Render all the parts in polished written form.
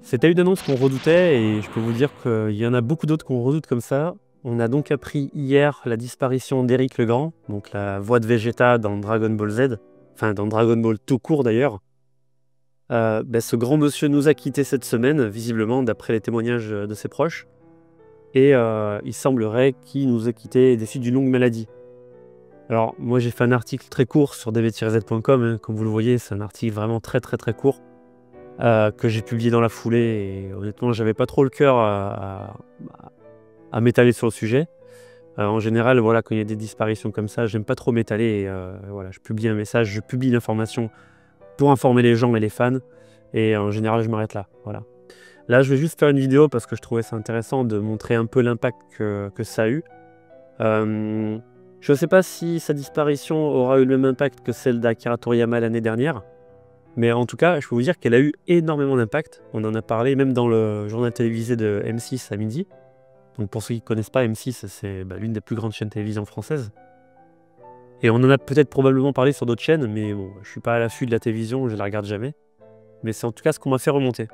C'était une annonce qu'on redoutait et je peux vous dire qu'il y en a beaucoup d'autres qu'on redoute comme ça. On a donc appris hier la disparition d'Éric Legrand, donc la voix de Vegeta dans Dragon Ball Z, enfin dans Dragon Ball tout court d'ailleurs. Ce grand monsieur nous a quittés cette semaine, visiblement, d'après les témoignages de ses proches. Et il semblerait qu'il nous ait quittés des suites d'une longue maladie. Alors, moi j'ai fait un article très court sur dv-z.com, hein, comme vous le voyez, c'est un article vraiment très court. Que j'ai publié dans la foulée et honnêtement j'avais pas trop le cœur à m'étaler sur le sujet. En général, voilà, quand il y a des disparitions comme ça, j'aime pas trop m'étaler et voilà, je publie un message, je publie l'information pour informer les gens et les fans et en général je m'arrête là, voilà. Là je vais juste faire une vidéo parce que je trouvais ça intéressant de montrer un peu l'impact que ça a eu. Je sais pas si sa disparition aura eu le même impact que celle d'Akira Toriyama l'année dernière. Mais en tout cas, je peux vous dire qu'elle a eu énormément d'impact. On en a parlé même dans le journal télévisé de M6 à midi. Donc pour ceux qui ne connaissent pas, M6, c'est l'une des plus grandes chaînes télévision françaises. Et on en a peut-être probablement parlé sur d'autres chaînes, mais bon, je ne suis pas à l'affût de la télévision, je ne la regarde jamais. Mais c'est en tout cas ce qu'on m'a fait remonter.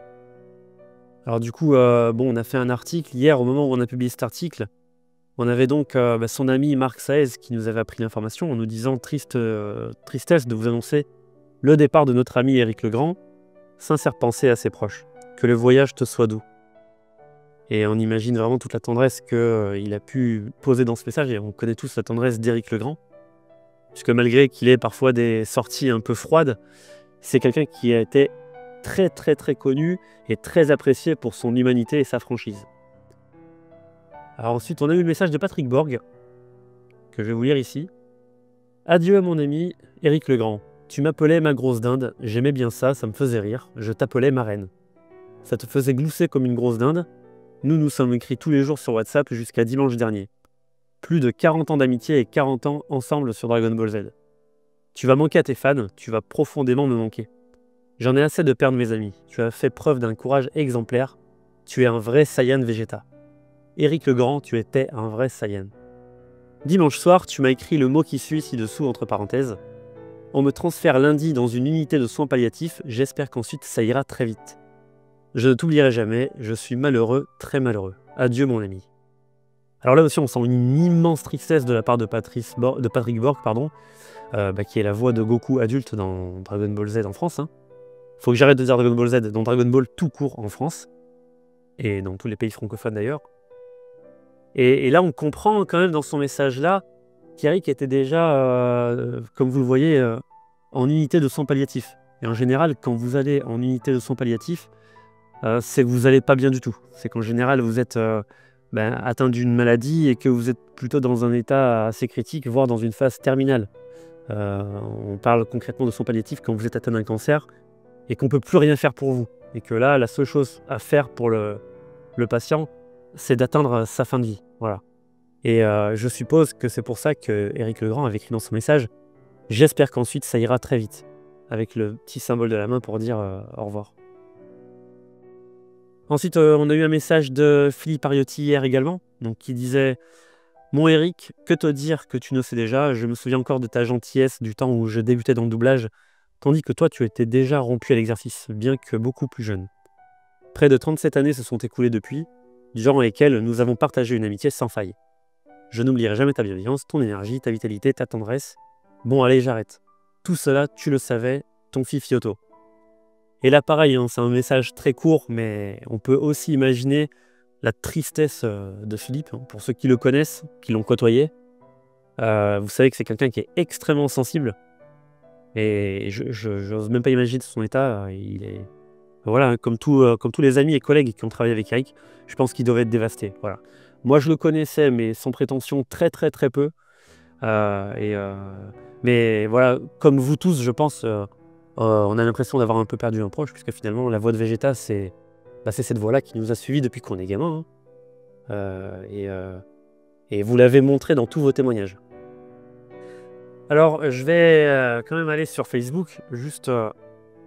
Alors du coup, on a fait un article. Hier, au moment où on a publié cet article, on avait donc son ami Marc Saez qui nous avait appris l'information en nous disant tristesse de vous annoncer le départ de notre ami Éric Legrand, sincère pensée à ses proches. Que le voyage te soit doux. Et on imagine vraiment toute la tendresse qu'il a pu poser dans ce message, et on connaît tous la tendresse d'Éric Legrand, puisque malgré qu'il ait parfois des sorties un peu froides, c'est quelqu'un qui a été très connu et très apprécié pour son humanité et sa franchise. Alors ensuite, on a eu le message de Patrick Borg, que je vais vous lire ici. Adieu à mon ami Éric Legrand. Tu m'appelais ma grosse dinde, j'aimais bien ça, ça me faisait rire, je t'appelais ma reine. Ça te faisait glousser comme une grosse dinde. Nous nous sommes écrits tous les jours sur WhatsApp jusqu'à dimanche dernier. Plus de 40 ans d'amitié et 40 ans ensemble sur Dragon Ball Z. Tu vas manquer à tes fans, tu vas profondément me manquer. J'en ai assez de perdre mes amis, tu as fait preuve d'un courage exemplaire, tu es un vrai Saiyan Vegeta. Éric Legrand, tu étais un vrai Saiyan. Dimanche soir, tu m'as écrit le mot qui suit ci-dessous entre parenthèses. On me transfère lundi dans une unité de soins palliatifs, j'espère qu'ensuite ça ira très vite. Je ne t'oublierai jamais, je suis malheureux, très malheureux. Adieu mon ami. Alors là aussi on sent une immense tristesse de la part de Patrick Borg, qui est la voix de Goku adulte dans Dragon Ball Z en France. Faut que j'arrête de dire Dragon Ball Z, dans Dragon Ball tout court en France, et dans tous les pays francophones d'ailleurs. Et là on comprend quand même dans son message là, qu'Éric était déjà, comme vous le voyez, en unité de soins palliatifs. Et en général, quand vous allez en unité de soins palliatifs, c'est que vous n'allez pas bien du tout. C'est qu'en général, vous êtes atteint d'une maladie et que vous êtes plutôt dans un état assez critique, voire dans une phase terminale. On parle concrètement de soins palliatifs quand vous êtes atteint d'un cancer et qu'on ne peut plus rien faire pour vous. Et que là, la seule chose à faire pour le patient, c'est d'atteindre sa fin de vie. Voilà. Et je suppose que c'est pour ça que Éric Legrand avait écrit dans son message « J'espère qu'ensuite ça ira très vite », avec le petit symbole de la main pour dire au revoir. Ensuite, on a eu un message de Philippe Ariotti hier également, donc, qui disait « Mon Éric, que te dire que tu ne sais déjà, je me souviens encore de ta gentillesse du temps où je débutais dans le doublage, tandis que toi tu étais déjà rompu à l'exercice, bien que beaucoup plus jeune. Près de 37 années se sont écoulées depuis, durant lesquelles nous avons partagé une amitié sans faille. Je n'oublierai jamais ta bienveillance, ton énergie, ta vitalité, ta tendresse. Bon allez, j'arrête. Tout cela, tu le savais, ton fifi Otto. » Et là pareil, c'est un message très court, mais on peut aussi imaginer la tristesse de Philippe, pour ceux qui le connaissent, qui l'ont côtoyé. Vous savez que c'est quelqu'un qui est extrêmement sensible, et je n'ose même pas imaginer son état. Il est, voilà, comme tous les amis et collègues qui ont travaillé avec Éric, je pense qu'il devait être dévasté. Voilà. Moi je le connaissais, mais sans prétention très peu. Mais voilà, comme vous tous, je pense, on a l'impression d'avoir un peu perdu un proche, puisque finalement la voix de Vegeta, c'est cette voix-là qui nous a suivis depuis qu'on est gamin. Et vous l'avez montré dans tous vos témoignages. Alors je vais quand même aller sur Facebook, juste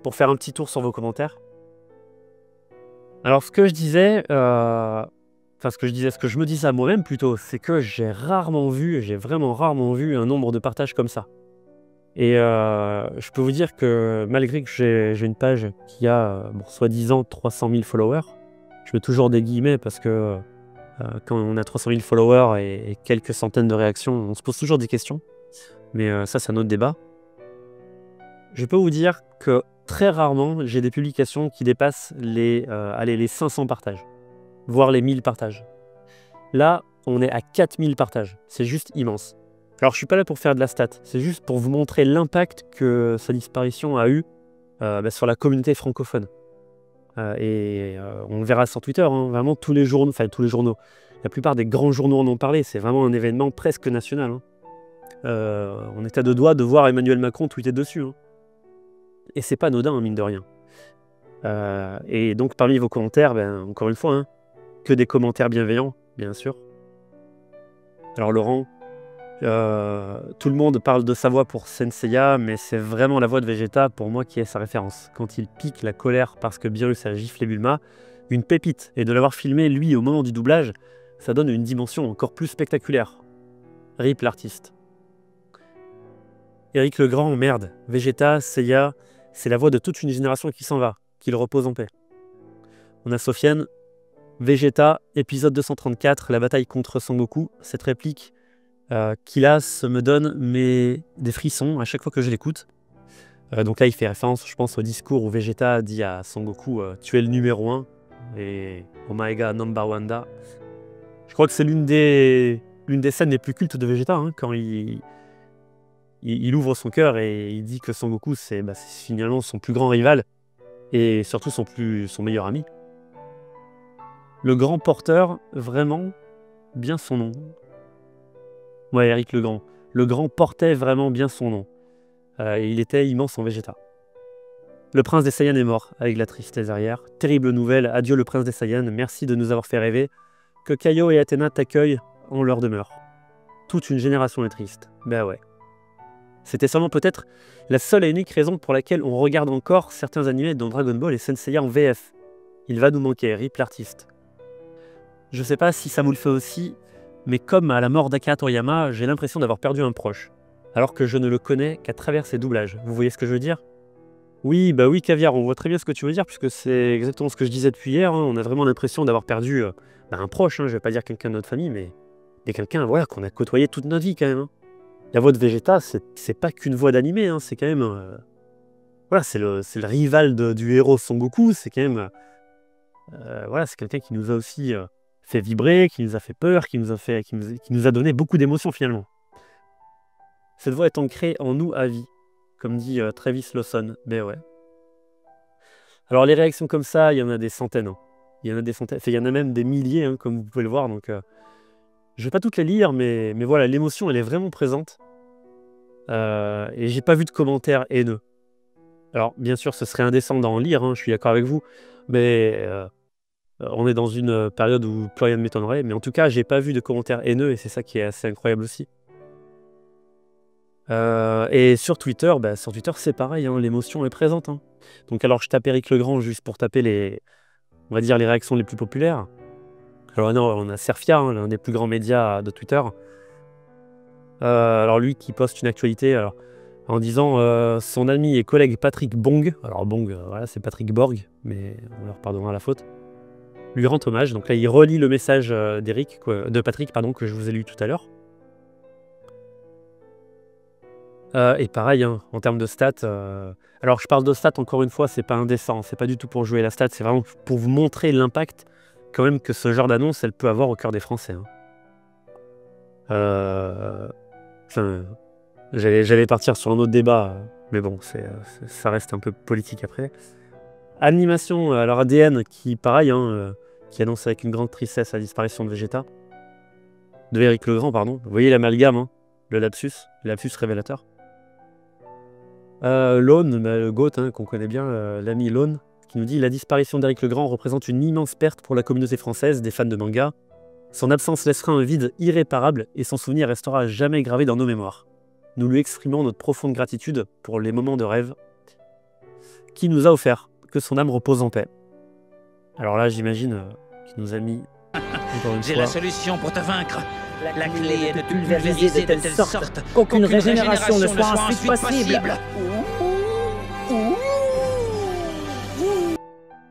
pour faire un petit tour sur vos commentaires. Alors ce que je me disais à moi-même plutôt, c'est que j'ai vraiment rarement vu un nombre de partages comme ça. Et je peux vous dire que malgré que j'ai une page qui a, bon, soi-disant 300 000 followers, je mets toujours des guillemets parce que quand on a 300 000 followers et quelques centaines de réactions, on se pose toujours des questions. Mais ça, c'est un autre débat. Je peux vous dire que très rarement, j'ai des publications qui dépassent les 500 partages, voire les 1000 partages. Là, on est à 4000 partages. C'est juste immense. Alors, je suis pas là pour faire de la stat. C'est juste pour vous montrer l'impact que sa disparition a eu sur la communauté francophone. On le verra sur Twitter, hein, vraiment tous les journaux, enfin tous les journaux. La plupart des grands journaux en ont parlé. C'est vraiment un événement presque national. Hein. On est à deux doigts de voir Emmanuel Macron tweeter dessus. Hein. Et c'est pas anodin, hein, mine de rien. Et donc, parmi vos commentaires, encore une fois, hein, que des commentaires bienveillants, bien sûr. Alors, Laurent, tout le monde parle de sa voix pour Senseiya, mais c'est vraiment la voix de Vegeta pour moi qui est sa référence. Quand il pique la colère parce que Beerus a giflé Bulma, une pépite, et de l'avoir filmé lui au moment du doublage, ça donne une dimension encore plus spectaculaire. RIP l'artiste. Éric Legrand, merde, Vegeta, Seiya, c'est la voix de toute une génération qui s'en va, qu'il repose en paix. On a Sofiane, Vegeta, épisode 234, la bataille contre Sangoku, cette réplique Kilas me donne des frissons à chaque fois que je l'écoute. Donc là, il fait référence, je pense, au discours où Vegeta dit à Sangoku tu es le numéro 1 et Omega number one da. Je crois que c'est l'une des scènes les plus cultes de Vegeta, hein, quand il ouvre son cœur et il dit que Sangoku, c'est finalement son plus grand rival et surtout son meilleur ami. Le grand porteur, vraiment bien son nom. Ouais, Éric Legrand. Le grand portait vraiment bien son nom. Il était immense en Vegeta. Le prince des Saiyans est mort, avec la tristesse derrière. Terrible nouvelle, adieu le prince des Saiyans, merci de nous avoir fait rêver. Que Kaio et Athéna t'accueillent en leur demeure. Toute une génération est triste. Ben ouais. C'était sûrement peut-être la seule et unique raison pour laquelle on regarde encore certains animés dont Dragon Ball et Senseiya en VF. Il va nous manquer, RIP l'artiste. Je sais pas si ça vous le fait aussi, mais comme à la mort d'Akira Toriyama, j'ai l'impression d'avoir perdu un proche, alors que je ne le connais qu'à travers ses doublages. Vous voyez ce que je veux dire? Oui, bah oui, Caviar, on voit très bien ce que tu veux dire, puisque c'est exactement ce que je disais depuis hier. Hein. On a vraiment l'impression d'avoir perdu un proche, hein, je vais pas dire quelqu'un de notre famille, mais quelqu'un voilà, qu'on a côtoyé toute notre vie quand même. Hein. La voix de Vegeta, c'est pas qu'une voix d'animé, hein, c'est quand même... voilà, c'est le rival du héros Son Goku, c'est quand même... voilà, c'est quelqu'un qui nous a aussi fait vibrer, qui nous a fait peur, qui nous a donné beaucoup d'émotions finalement. Cette voix est ancrée en nous à vie, comme dit Travis Lawson. Ben ouais. Alors les réactions comme ça, il y en a des centaines. Hein. Il y en a des centaines, enfin, il y en a même des milliers, hein, comme vous pouvez le voir. Donc, je vais pas toutes les lire, mais voilà, l'émotion, elle est vraiment présente. Et j'ai pas vu de commentaires haineux. Alors, bien sûr, ce serait indécent d'en lire, hein, je suis d'accord avec vous, mais on est dans une période où plus rien ne m'étonnerait. Mais en tout cas, j'ai pas vu de commentaires haineux, et c'est ça qui est assez incroyable aussi. Et sur Twitter, c'est pareil, hein, l'émotion est présente. Hein. Donc alors, je tape Éric Legrand juste pour taper on va dire les réactions les plus populaires. Alors non, on a Serfia, hein, l'un des plus grands médias de Twitter. Alors lui qui poste une actualité en disant son ami et collègue Patrick Bong, alors Bong, voilà, c'est Patrick Borg, mais on leur pardonnera la faute, lui rend hommage. Donc là, il relit le message de Patrick, que je vous ai lu tout à l'heure. Et pareil, hein, en termes de stats, alors je parle de stats encore une fois, c'est pas indécent, c'est pas du tout pour jouer la stat, c'est vraiment pour vous montrer l'impact quand même que ce genre d'annonce, elle peut avoir au cœur des Français. Hein. J'allais partir sur un autre débat, mais bon, ça reste un peu politique après. Animation, alors ADN qui, pareil, hein, qui annonce avec une grande tristesse la disparition de Vegeta. De Éric Legrand, pardon. Vous voyez l'amalgame, hein, le lapsus révélateur. Lone, le GOAT, hein, qu'on connaît bien, l'ami Lone, qui nous dit « La disparition d'Éric Legrand représente une immense perte pour la communauté française des fans de manga. Son absence laissera un vide irréparable et son souvenir restera à jamais gravé dans nos mémoires. Nous lui exprimons notre profonde gratitude pour les moments de rêve qu'il nous a offerts. Que son âme repose en paix. » Alors là, j'imagine qu'il nous a mis, encore une fois... J'ai la solution pour te vaincre. La clé est de pulvériser de telle sorte qu'aucune régénération ne soit ensuite possible.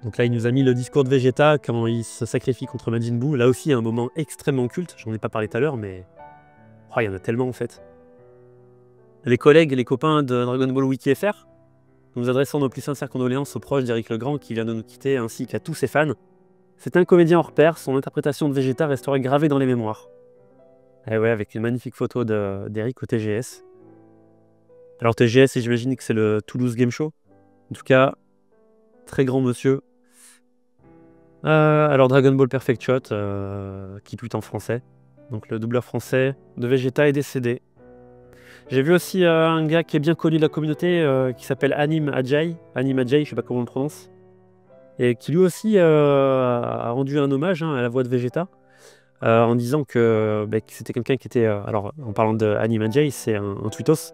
Donc là, il nous a mis le discours de Vegeta, comment il se sacrifie contre Majin Buu. Là aussi, un moment extrêmement culte. J'en ai pas parlé tout à l'heure, mais oh, il y en a tellement en fait. Les collègues et les copains de Dragon Ball Wiki FR, nous adressons nos plus sincères condoléances aux proches d'Éric Legrand qui vient de nous quitter, ainsi qu'à tous ses fans. C'est un comédien hors pair, son interprétation de Vegeta restera gravée dans les mémoires. Et ouais, avec une magnifique photo d'Éric au TGS. Alors TGS, j'imagine que c'est le Toulouse Game Show. En tout cas, très grand monsieur. Alors Dragon Ball Perfect Shot, qui tweet en français. Donc le doubleur français de Vegeta est décédé. J'ai vu aussi un gars qui est bien connu de la communauté, qui s'appelle Anime Ajay, je sais pas comment on le prononce, et qui lui aussi a rendu un hommage à la voix de Vegeta, en disant que c'était quelqu'un qui était... alors en parlant de Anime Ajay, c'est un tweetos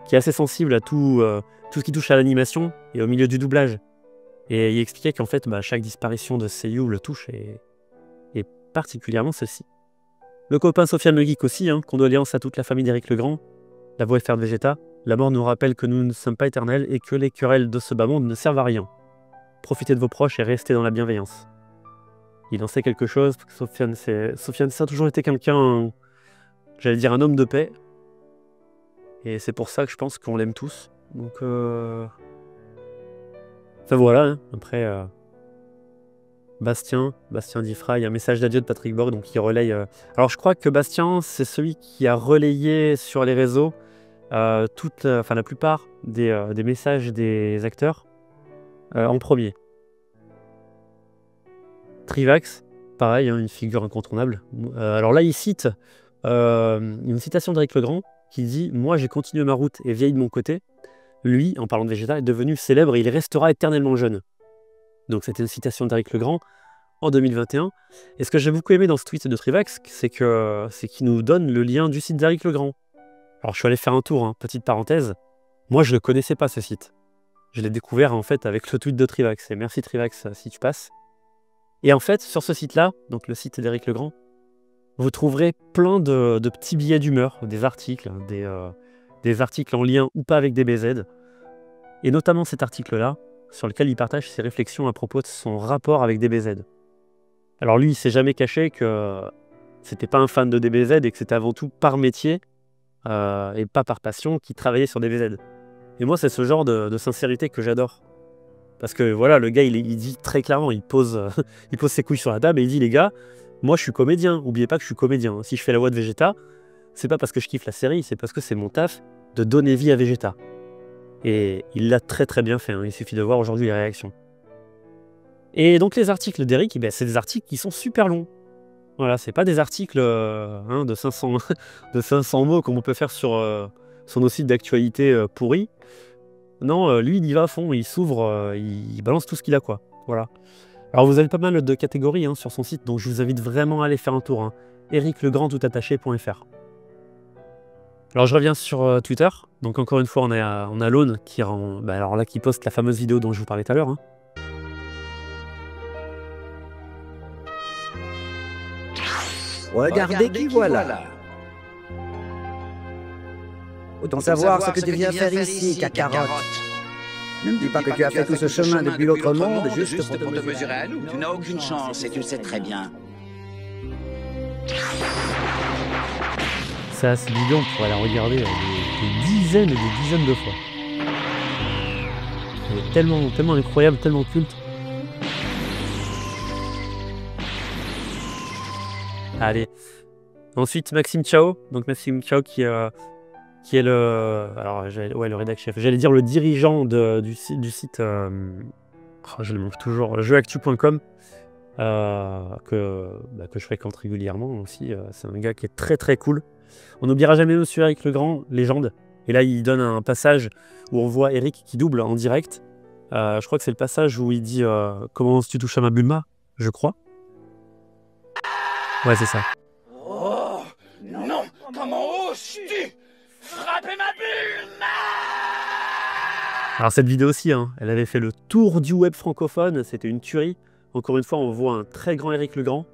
qui est assez sensible à tout ce qui touche à l'animation et au milieu du doublage. Et il expliquait qu'en fait, chaque disparition de Seiyu le touche, et particulièrement celle-ci. Le copain Sofiane le Geek aussi, condoléances à toute la famille d'Éric Legrand, la voix FR de Vegeta. La mort nous rappelle que nous ne sommes pas éternels et que les querelles de ce bas monde ne servent à rien. Profitez de vos proches et restez dans la bienveillance. Il en sait quelque chose, parce que Sofiane, ça a toujours été quelqu'un, j'allais dire un homme de paix. Et c'est pour ça que je pense qu'on l'aime tous. Donc, enfin voilà, après, Bastien Diffra, il y a un message d'adieu de Patrick Borg, donc il relaye... Alors je crois que Bastien, c'est celui qui a relayé sur les réseaux la plupart des messages des acteurs en premier. Trivax, pareil, une figure incontournable. Alors là, il cite une citation d'Éric Legrand qui dit « Moi, j'ai continué ma route et vieilli de mon côté. Lui, en parlant de Vegeta, est devenu célèbre et il restera éternellement jeune. » Donc c'était une citation d'Éric Legrand en 2021. Et ce que j'ai beaucoup aimé dans ce tweet de Trivax, c'est qu'il nous donne le lien du site d'Éric Legrand. Alors je suis allé faire un tour, petite parenthèse. Moi, je ne le connaissais pas, ce site. Je l'ai découvert en fait avec le tweet de Trivax. Et merci Trivax si tu passes. Et en fait, sur ce site-là, donc le site d'Éric Legrand, vous trouverez plein de petits billets d'humeur, des articles, des articles en lien ou pas avec DBZ. Et notamment cet article-là, sur lequel il partage ses réflexions à propos de son rapport avec DBZ. Alors lui, il s'est jamais caché que c'était pas un fan de DBZ et que c'était avant tout par métier et pas par passion qu'il travaillait sur DBZ. Et moi, c'est ce genre de sincérité que j'adore. Parce que voilà, le gars, il dit très clairement, il pose ses couilles sur la table et il dit, les gars, moi je suis comédien, n'oubliez pas que je suis comédien. Si je fais la voix de Vegeta, c'est pas parce que je kiffe la série, c'est parce que c'est mon taf de donner vie à Vegeta. Et il l'a très très bien fait, il suffit de voir aujourd'hui les réactions. Et donc les articles d'Éric, c'est des articles qui sont super longs. Voilà, c'est pas des articles de 500 mots comme on peut faire sur nos sites d'actualité pourris. Non, lui, il y va à fond, il s'ouvre, il balance tout ce qu'il a, quoi. Voilà. Alors, vous avez pas mal de catégories sur son site, donc je vous invite vraiment à aller faire un tour. ericlegrandtoutattaché.fr. Alors, je reviens sur Twitter. Donc, encore une fois, on a Lone qui poste la fameuse vidéo dont je vous parlais tout à l'heure. Regardez qui voilà. Autant savoir ce que tu viens faire ici, Kakarot. Ne me dis pas que tu as fait tout ce chemin depuis l'autre monde juste pour te mesurer à nous. Tu n'as aucune chance et tu le sais très bien. Ça, cette vidéo, on pourrait la regarder des dizaines et des dizaines de fois. Elle est tellement incroyable, tellement culte. Allez. Ensuite, Maxime Chao. Donc Maxime Chao qui est le... Alors, le rédac chef. J'allais dire le dirigeant du site... je le manque toujours. Jeuactu.com. Que je fréquente régulièrement aussi. C'est un gars qui est très très cool. On n'oubliera jamais Monsieur Éric Legrand, légende. Et là, il donne un passage où on voit Éric qui double en direct. Je crois que c'est le passage où il dit comment tu touches à ma Bulma, je crois. Ouais, c'est ça. Oh non, comment oses-tu frapper ma Bulma? Alors cette vidéo aussi, elle avait fait le tour du web francophone, c'était une tuerie. Encore une fois, on voit un très grand Éric Legrand.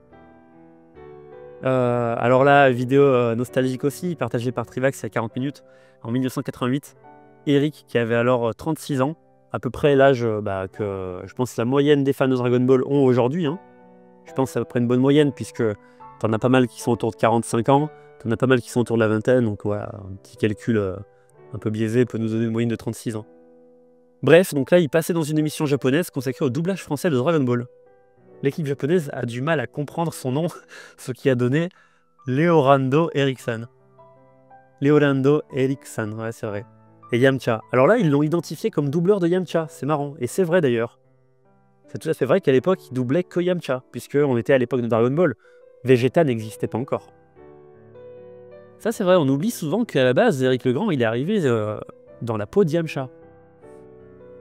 Alors là, vidéo nostalgique aussi, partagée par Trivax il y a 40 minutes, en 1988. Eric, qui avait alors 36 ans, à peu près l'âge que je pense la moyenne des fans de Dragon Ball ont aujourd'hui. Hein. Je pense que c'est à peu près une bonne moyenne, puisque t'en as pas mal qui sont autour de 45 ans, t'en as pas mal qui sont autour de la vingtaine, donc voilà, un petit calcul un peu biaisé peut nous donner une moyenne de 36 ans. Bref, donc là, il passait dans une émission japonaise consacrée au doublage français de Dragon Ball. L'équipe japonaise a du mal à comprendre son nom, ce qui a donné Leorando Eriksson. Leorando Eriksson, ouais, c'est vrai. Et Yamcha. Alors là, ils l'ont identifié comme doubleur de Yamcha, c'est marrant. Et c'est vrai d'ailleurs. C'est tout à fait vrai qu'à l'époque, il doublait que Yamcha, puisqu'on était à l'époque de Dragon Ball. Vegeta n'existait pas encore. Ça, c'est vrai, on oublie souvent qu'à la base, Éric Legrand, il est arrivé dans la peau de Yamcha.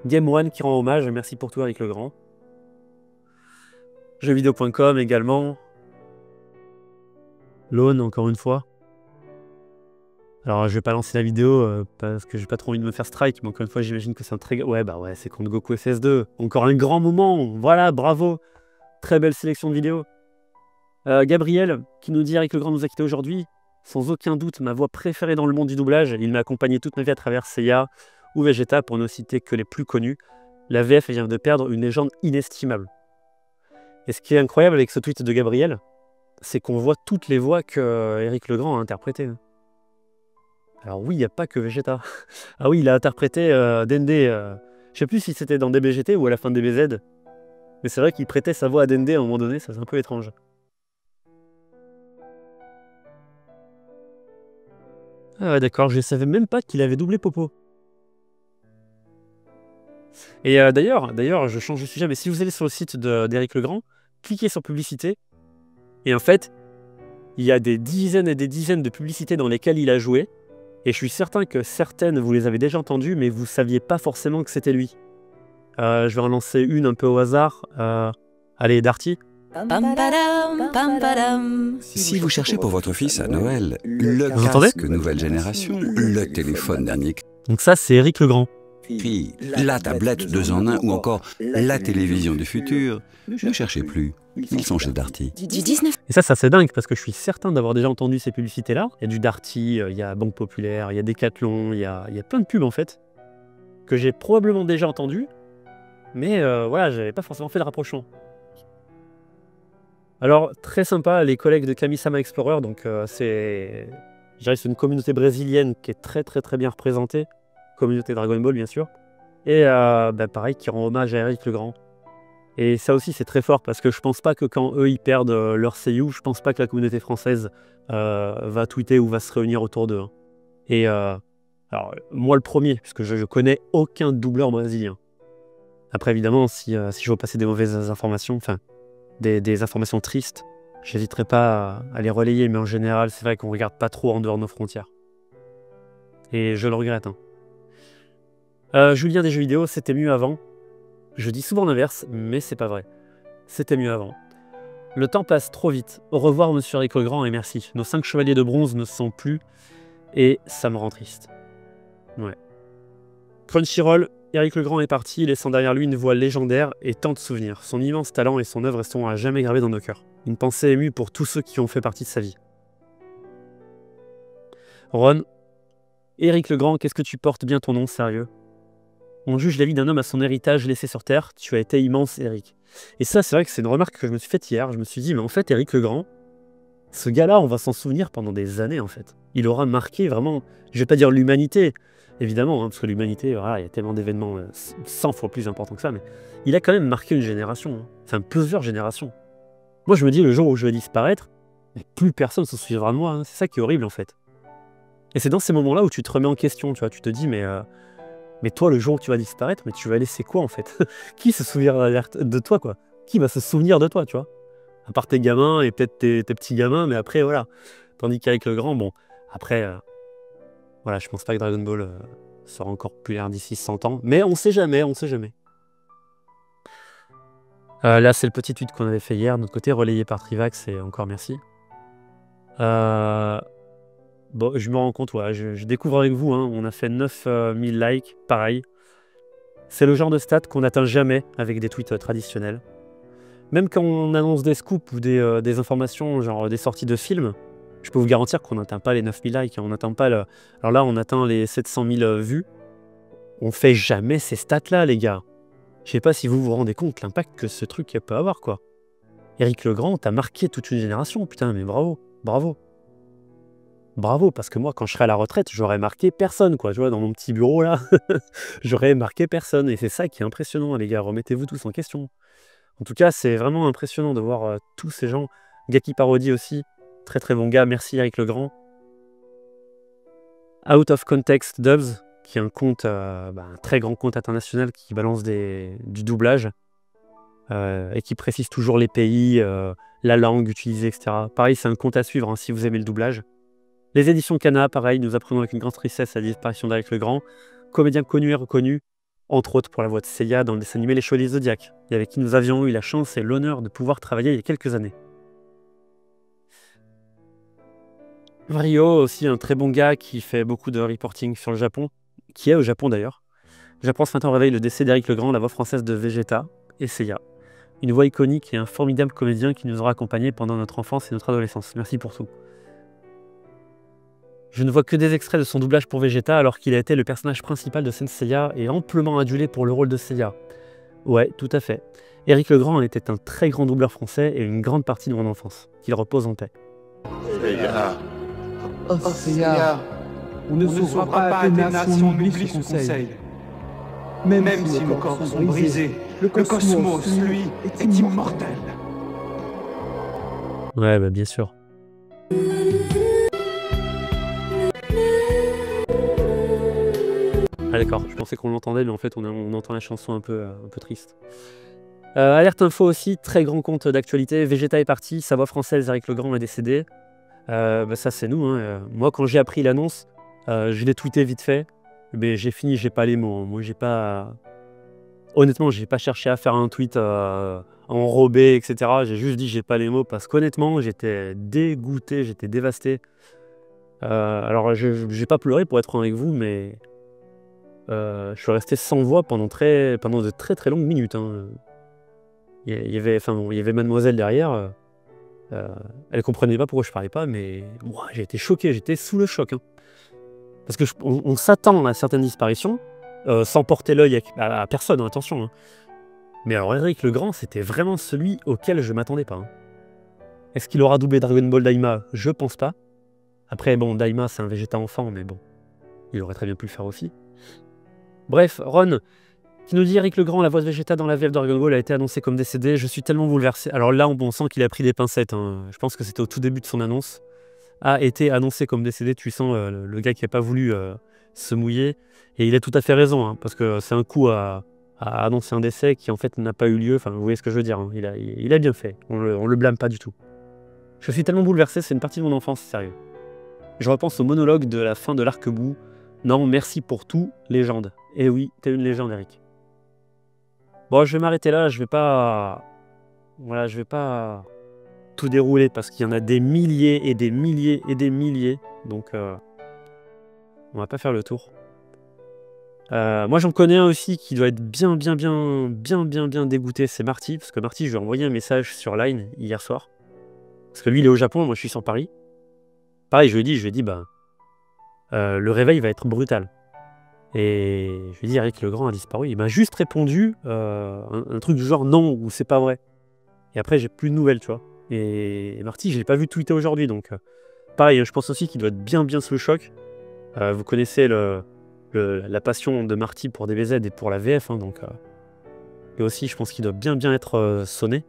Game One qui rend hommage, merci pour tout Éric Legrand. Jeuxvideo.com également. Lone, encore une fois. Alors, je vais pas lancer la vidéo parce que j'ai pas trop envie de me faire strike, mais encore une fois, j'imagine que c'est un très... Ouais, c'est contre Goku FS2. Encore un grand moment, voilà, bravo. Très belle sélection de vidéos. Gabriel, qui nous dit Éric Legrand nous a quittés aujourd'hui. Sans aucun doute, ma voix préférée dans le monde du doublage. Il m'a accompagné toute ma vie à travers Seiya ou Vegeta, pour ne citer que les plus connus. La VF vient de perdre une légende inestimable. Et ce qui est incroyable avec ce tweet de Gabriel, c'est qu'on voit toutes les voix que Éric Legrand a interprétées. Alors oui, il n'y a pas que Vegeta. Ah oui, il a interprété Dende. Je sais plus si c'était dans DBGT ou à la fin de DBZ. Mais c'est vrai qu'il prêtait sa voix à Dende à un moment donné, ça c'est un peu étrange. Ah ouais, d'accord, je ne savais même pas qu'il avait doublé Popo. Et d'ailleurs, je change de sujet, mais si vous allez sur le site d'Éric Legrand, cliquez sur publicité, et en fait, il y a des dizaines et des dizaines de publicités dans lesquelles il a joué, et je suis certain que certaines, vous les avez déjà entendues, mais vous ne saviez pas forcément que c'était lui. Je vais en lancer une un peu au hasard. Allez, Darty. Si vous cherchez pour votre fils à Noël le Vous entendez casque nouvelle génération, le téléphone dernier Donc ça, c'est Éric Legrand. cri, la tablette 2 en 1 ou encore la télévision du futur, ne cherchez plus, ils sont chez Darty. Du 19. Et ça c'est dingue parce que je suis certain d'avoir déjà entendu ces publicités-là. Il y a du Darty, il y a Banque Populaire, il y a Decathlon, il y a plein de pubs en fait, que j'ai probablement déjà entendu, mais voilà, j'avais pas forcément fait le rapprochement. Alors, très sympa, les collègues de Kami-sama Explorer, donc c'est une communauté brésilienne qui est très bien représentée, communauté Dragon Ball bien sûr, et pareil, qui rend hommage à Éric Legrand. Et ça aussi c'est très fort, parce que je pense pas que quand eux ils perdent leur seiyuu, je pense pas que la communauté française va tweeter ou va se réunir autour d'eux. Hein. Et alors, moi le premier, puisque je connais aucun doubleur brésilien. Après évidemment, si je veux passer des mauvaises informations, enfin, des informations tristes, j'hésiterai pas à les relayer, mais en général, c'est vrai qu'on regarde pas trop en dehors de nos frontières. Et je le regrette. Hein. Julien des jeux vidéo, c'était mieux avant. Je dis souvent l'inverse, mais c'est pas vrai. C'était mieux avant. Le temps passe trop vite. Au revoir, monsieur Éric Legrand, et merci. Nos 5 chevaliers de bronze ne sont plus, et ça me rend triste. Ouais. Crunchyroll, Éric Legrand est parti, laissant derrière lui une voix légendaire et tant de souvenirs. Son immense talent et son œuvre resteront à jamais gravés dans nos cœurs. Une pensée émue pour tous ceux qui ont fait partie de sa vie. Ron, Éric Legrand, qu'est-ce que tu portes bien ton nom, sérieux? On juge la vie d'un homme à son héritage laissé sur Terre. Tu as été immense, Éric. Et ça, c'est vrai que c'est une remarque que je me suis faite hier. Je me suis dit, mais en fait, Éric Legrand, ce gars-là, on va s'en souvenir pendant des années, en fait. Il aura marqué vraiment, je vais pas dire l'humanité, évidemment, hein, parce que l'humanité, voilà, il y a tellement d'événements 100 fois plus importants que ça, mais il a quand même marqué une génération, hein. Enfin plusieurs générations. Moi, je me dis, le jour où je vais disparaître, mais plus personne ne se souviendra de moi, hein. C'est ça qui est horrible, en fait. Et c'est dans ces moments-là où tu te remets en question, tu vois, tu te dis, mais toi, le jour où tu vas disparaître, mais tu vas laisser quoi, en fait? Qui se souviendra de toi, quoi? Qui va se souvenir de toi, tu vois? À part tes gamins et peut-être tes petits gamins, mais après, voilà. Tandis qu'avec Legrand, bon, après, voilà, je pense pas que Dragon Ball sera encore populaire d'ici 100 ans, mais on sait jamais, on sait jamais. Là, c'est le petit tweet qu'on avait fait hier, de notre côté, relayé par Trivax, et encore merci. Bon, je me rends compte, ouais, je découvre avec vous, hein, on a fait 9000 likes, pareil. C'est le genre de stat qu'on n'atteint jamais avec des tweets traditionnels. Même quand on annonce des scoops ou des informations, genre des sorties de films, je peux vous garantir qu'on n'atteint pas les 9000 likes, on n'atteint pas le... Alors là, on atteint les 700 000 vues. On fait jamais ces stats-là, les gars. Je sais pas si vous vous rendez compte l'impact que ce truc peut avoir, quoi. Éric Legrand, t'as marqué toute une génération, putain, mais bravo, bravo. Bravo, parce que moi, quand je serai à la retraite, j'aurais marqué personne, quoi. Tu vois, dans mon petit bureau, là, j'aurais marqué personne. Et c'est ça qui est impressionnant, les gars. Remettez-vous tous en question. En tout cas, c'est vraiment impressionnant de voir tous ces gens. Gaki Parodi aussi, très très bon gars. Merci Éric Legrand. Out of Context Dubs, qui est un compte, un très grand compte international qui balance du doublage et qui précise toujours les pays, la langue utilisée, etc. Pareil, c'est un compte à suivre hein, si vous aimez le doublage. Les éditions Cana, pareil, nous apprenons avec une grande tristesse la disparition d'Éric Legrand, comédien connu et reconnu, entre autres pour la voix de Seiya dans le dessin animé Les Chevaliers Zodiac, et avec qui nous avions eu la chance et l'honneur de pouvoir travailler il y a quelques années. Rio, aussi un très bon gars qui fait beaucoup de reporting sur le Japon, qui est au Japon d'ailleurs. Japon ce matin réveille le décès d'Éric Legrand, la voix française de Vegeta et Seiya. Une voix iconique et un formidable comédien qui nous aura accompagnés pendant notre enfance et notre adolescence. Merci pour tout. Je ne vois que des extraits de son doublage pour Vegeta alors qu'il a été le personnage principal de Seiya et amplement adulé pour le rôle de Seiya. Ouais, tout à fait. Éric Legrand était un très grand doubleur français et une grande partie de mon enfance. Qu'il repose en paix. Seiya. Oh Seiya, on ne sauvera pas Athéna si on oublie ce conseil. Même si nos corps sont brisés, le cosmos, lui, est immortel. Ouais, bah bien sûr. Ah d'accord, je pensais qu'on l'entendait, mais en fait on entend la chanson un peu triste. Alerte info aussi, très grand compte d'actualité, Vegeta est parti, sa voix française, Éric Legrand est décédé. Ça c'est nous, hein. Moi quand j'ai appris l'annonce, je l'ai tweeté vite fait, mais j'ai fini, j'ai pas les mots. Moi j'ai pas... Honnêtement, j'ai pas cherché à faire un tweet enrobé, etc. J'ai juste dit j'ai pas les mots parce qu'honnêtement j'étais dégoûté, j'étais dévasté. Alors j'ai pas pleuré pour être franc avec vous, mais je suis resté sans voix pendant de très très longues minutes. Hein. Il y avait Mademoiselle derrière. Elle comprenait pas pourquoi je parlais pas, mais moi j'ai été choqué, j'étais sous le choc. Hein. Parce que on s'attend à certaines disparitions, sans porter l'œil à personne, hein, attention. Hein. Mais alors Éric Legrand, c'était vraiment celui auquel je m'attendais pas. Hein. Est-ce qu'il aura doublé Dragon Ball Daima? Je pense pas. Après, bon, Daima c'est un Vegeta enfant, mais bon, il aurait très bien pu le faire aussi. Bref, Ron, qui nous dit Éric Legrand, la voix de Vegeta dans la VF de Dragon Ball a été annoncée comme décédé. Je suis tellement bouleversé. Alors là, on sent qu'il a pris des pincettes. Hein. Je pense que c'était au tout début de son annonce. A été annoncé comme décédé. Tu sens le gars qui n'a pas voulu se mouiller. Et il a tout à fait raison, hein, parce que c'est un coup à annoncer un décès qui en fait n'a pas eu lieu. Enfin, vous voyez ce que je veux dire. Hein. Il a bien fait. On le blâme pas du tout. Je suis tellement bouleversé, c'est une partie de mon enfance, sérieux. Je repense au monologue de la fin de l'arc-bout. Non, merci pour tout, légende. Eh oui, t'es une légende, Eric. Bon, je vais m'arrêter là, je vais pas tout dérouler parce qu'il y en a des milliers et des milliers et des milliers. Donc, on va pas faire le tour. Moi, j'en connais un aussi qui doit être bien dégoûté, c'est Marty. Parce que Marty, je lui ai envoyé un message sur Line hier soir. Parce que lui, il est au Japon, moi, je suis sur Paris. Pareil, je lui ai dit, le réveil va être brutal. Et je lui ai dit, Éric Legrand a disparu. Il m'a juste répondu un truc du genre non, ou c'est pas vrai. Et après, j'ai plus de nouvelles, tu vois. Et Marty, je l'ai pas vu tweeter aujourd'hui, donc pareil, je pense aussi qu'il doit être bien sous le choc. Vous connaissez la passion de Marty pour DBZ et pour la VF, hein, donc et aussi, je pense qu'il doit bien être sonné.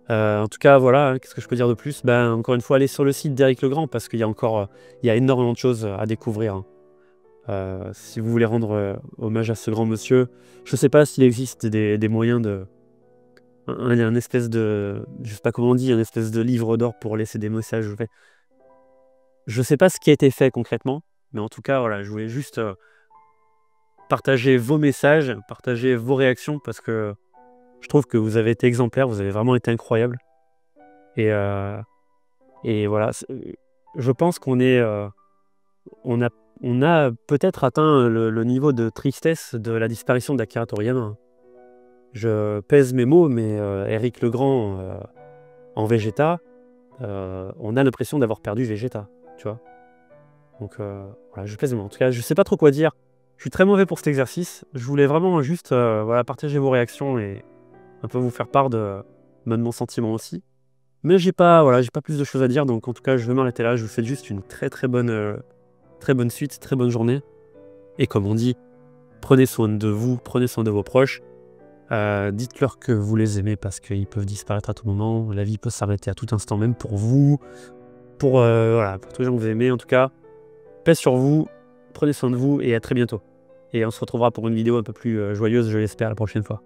En tout cas, voilà, hein, qu'est-ce que je peux dire de plus? Encore une fois, allez sur le site d'Éric Legrand parce qu'il y a énormément de choses à découvrir. Hein. Si vous voulez rendre hommage à ce grand monsieur, je sais pas s'il existe des moyens de... un espèce de... je sais pas comment on dit, un espèce de livre d'or pour laisser des messages. Je sais pas ce qui a été fait concrètement, mais en tout cas, voilà, je voulais juste partager vos messages, partager vos réactions parce que je trouve que vous avez été exemplaires, vous avez vraiment été incroyables. Et voilà, je pense qu'on a peut-être atteint le niveau de tristesse de la disparition d'Akira Toriyama. je pèse mes mots, mais Éric Legrand en Vegeta, on a l'impression d'avoir perdu Vegeta, tu vois. Donc voilà, je pèse mes mots. En tout cas, je sais pas trop quoi dire. Je suis très mauvais pour cet exercice. Je voulais vraiment juste voilà, partager vos réactions et un peu vous faire part de mon sentiment aussi. Mais j'ai pas plus de choses à dire, donc en tout cas, je vais m'arrêter là. Je vous souhaite juste une très bonne suite, très bonne journée. Et comme on dit, prenez soin de vous, prenez soin de vos proches. Dites-leur que vous les aimez parce qu'ils peuvent disparaître à tout moment. La vie peut s'arrêter à tout instant, même pour vous, pour tous les gens que vous aimez. En tout cas, paix sur vous, prenez soin de vous et à très bientôt. Et on se retrouvera pour une vidéo un peu plus joyeuse, je l'espère, la prochaine fois.